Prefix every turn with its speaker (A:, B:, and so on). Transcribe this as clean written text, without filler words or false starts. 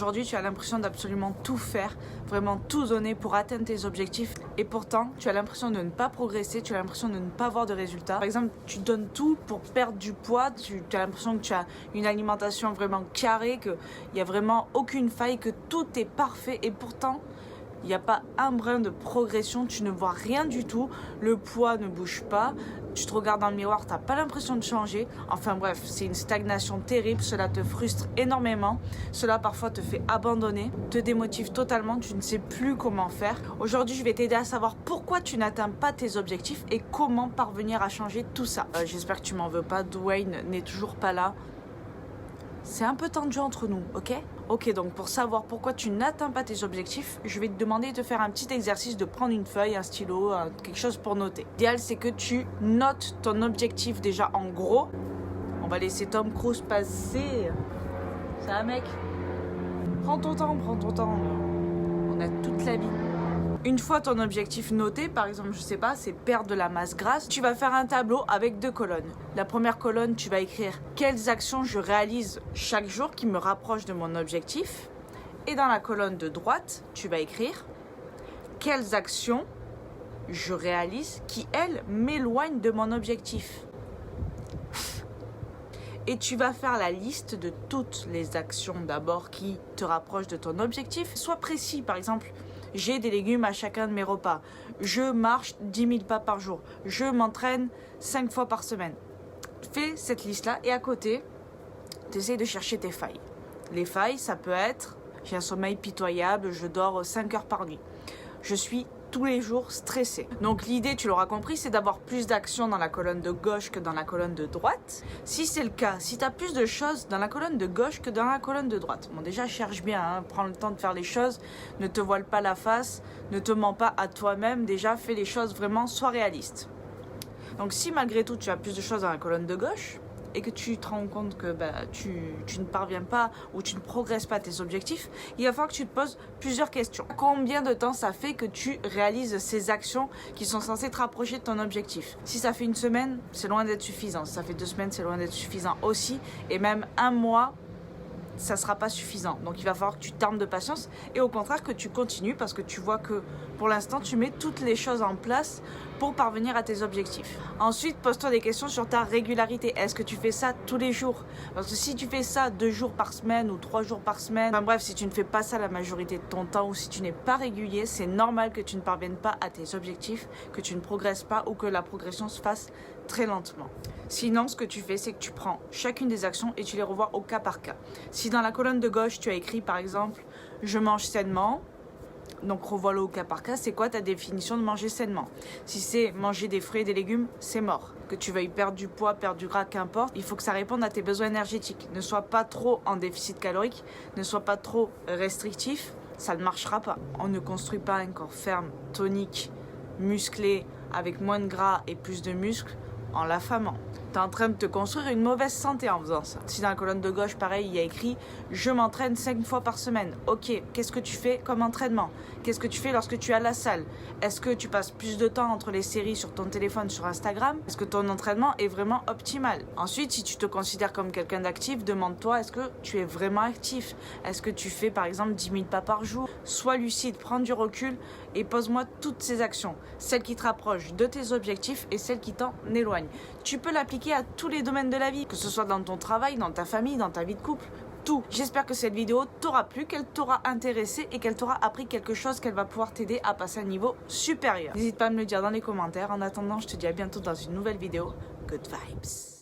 A: Aujourd'hui, tu as l'impression d'absolument tout faire, vraiment tout donner pour atteindre tes objectifs. Et pourtant, tu as l'impression de ne pas progresser, tu as l'impression de ne pas avoir de résultats. Par exemple, tu donnes tout pour perdre du poids, tu as l'impression que tu as une alimentation vraiment carrée, qu'il n'y a vraiment aucune faille, que tout est parfait. Et pourtant, il n'y a pas un brin de progression, tu ne vois rien du tout, le poids ne bouge pas, tu te regardes dans le miroir, tu n'as pas l'impression de changer. Enfin bref, c'est une stagnation terrible, cela te frustre énormément, cela parfois te fait abandonner, te démotive totalement, tu ne sais plus comment faire. Aujourd'hui, je vais t'aider à savoir pourquoi tu n'atteins pas tes objectifs et comment parvenir à changer tout ça. J'espère que tu m'en veux pas, Dwayne n'est toujours pas là. C'est un peu tendu entre nous, ok ? Ok, donc pour savoir pourquoi tu n'atteins pas tes objectifs, je vais te demander de faire un petit exercice de prendre une feuille, un stylo, quelque chose pour noter. L'idéal, c'est que tu notes ton objectif déjà en gros. On va laisser Tom Cruise passer. C'est un mec. Prends ton temps, prends ton temps. On a toute la vie. Une fois ton objectif noté, par exemple, je sais pas, c'est perdre de la masse grasse, tu vas faire un tableau avec 2 colonnes. La première colonne, tu vas écrire quelles actions je réalise chaque jour qui me rapprochent de mon objectif. Et dans la colonne de droite, tu vas écrire quelles actions je réalise qui, elles, m'éloignent de mon objectif. Et tu vas faire la liste de toutes les actions d'abord qui te rapprochent de ton objectif. Sois précis, par exemple, j'ai des légumes à chacun de mes repas. Je marche 10 000 pas par jour. Je m'entraîne 5 fois par semaine. Fais cette liste-là et à côté, tu essaies de chercher tes failles. Les failles, ça peut être, j'ai un sommeil pitoyable, je dors 5 heures par nuit. Je suis tous les jours stressé. Donc l'idée, tu l'auras compris, c'est d'avoir plus d'actions dans la colonne de gauche que dans la colonne de droite. Si c'est le cas, si tu as plus de choses dans la colonne de gauche que dans la colonne de droite. Bon, déjà, cherche bien, hein, prends le temps de faire les choses, ne te voile pas la face, ne te mens pas à toi-même, déjà, fais les choses vraiment, sois réaliste. Donc si malgré tout, tu as plus de choses dans la colonne de gauche, et que tu te rends compte que tu ne parviens pas ou tu ne progresses pas à tes objectifs, il va falloir que tu te poses plusieurs questions. Combien de temps ça fait que tu réalises ces actions qui sont censées te rapprocher de ton objectif ? Si ça fait 1 semaine, c'est loin d'être suffisant. Si ça fait 2 semaines, c'est loin d'être suffisant aussi. Et même 1 mois, ça ne sera pas suffisant. Donc il va falloir que tu t'armes de patience et au contraire que tu continues parce que tu vois que pour l'instant tu mets toutes les choses en place pour parvenir à tes objectifs. Ensuite, pose-toi des questions sur ta régularité. Est-ce que tu fais ça tous les jours ? Parce que si tu fais ça 2 jours par semaine ou 3 jours par semaine, enfin bref, si tu ne fais pas ça la majorité de ton temps ou si tu n'es pas régulier, c'est normal que tu ne parviennes pas à tes objectifs, que tu ne progresses pas ou que la progression se fasse très lentement. Sinon, ce que tu fais, c'est que tu prends chacune des actions et tu les revois au cas par cas. Si dans la colonne de gauche, tu as écrit par exemple « je mange sainement », donc revois-le au cas par cas, c'est quoi ta définition de manger sainement ? Si c'est manger des fruits et des légumes, c'est mort. Que tu veuilles perdre du poids, perdre du gras, qu'importe, il faut que ça réponde à tes besoins énergétiques. Ne sois pas trop en déficit calorique, ne sois pas trop restrictif, ça ne marchera pas. On ne construit pas un corps ferme, tonique, musclé, avec moins de gras et plus de muscles en l'affamant. Tu es en train de te construire une mauvaise santé en faisant ça. Si dans la colonne de gauche, pareil, il y a écrit « Je m'entraîne 5 fois par semaine ». Ok, qu'est-ce que tu fais comme entraînement ? Qu'est-ce que tu fais lorsque tu es à la salle ? Est-ce que tu passes plus de temps entre les séries sur ton téléphone, sur Instagram ? Est-ce que ton entraînement est vraiment optimal ? Ensuite, si tu te considères comme quelqu'un d'actif, demande-toi, est-ce que tu es vraiment actif ? Est-ce que tu fais par exemple 10 000 pas par jour ? Sois lucide, prends du recul et pose-moi toutes ces actions. Celles qui te rapprochent de tes objectifs et celles qui t'en éloignent. Tu peux l'appliquer à tous les domaines de la vie, que ce soit dans ton travail, dans ta famille, dans ta vie de couple, tout. J'espère que cette vidéo t'aura plu, qu'elle t'aura intéressé et qu'elle t'aura appris quelque chose, qu'elle va pouvoir t'aider à passer à un niveau supérieur. N'hésite pas à me le dire dans les commentaires. En attendant, je te dis à bientôt dans une nouvelle vidéo. Good vibes.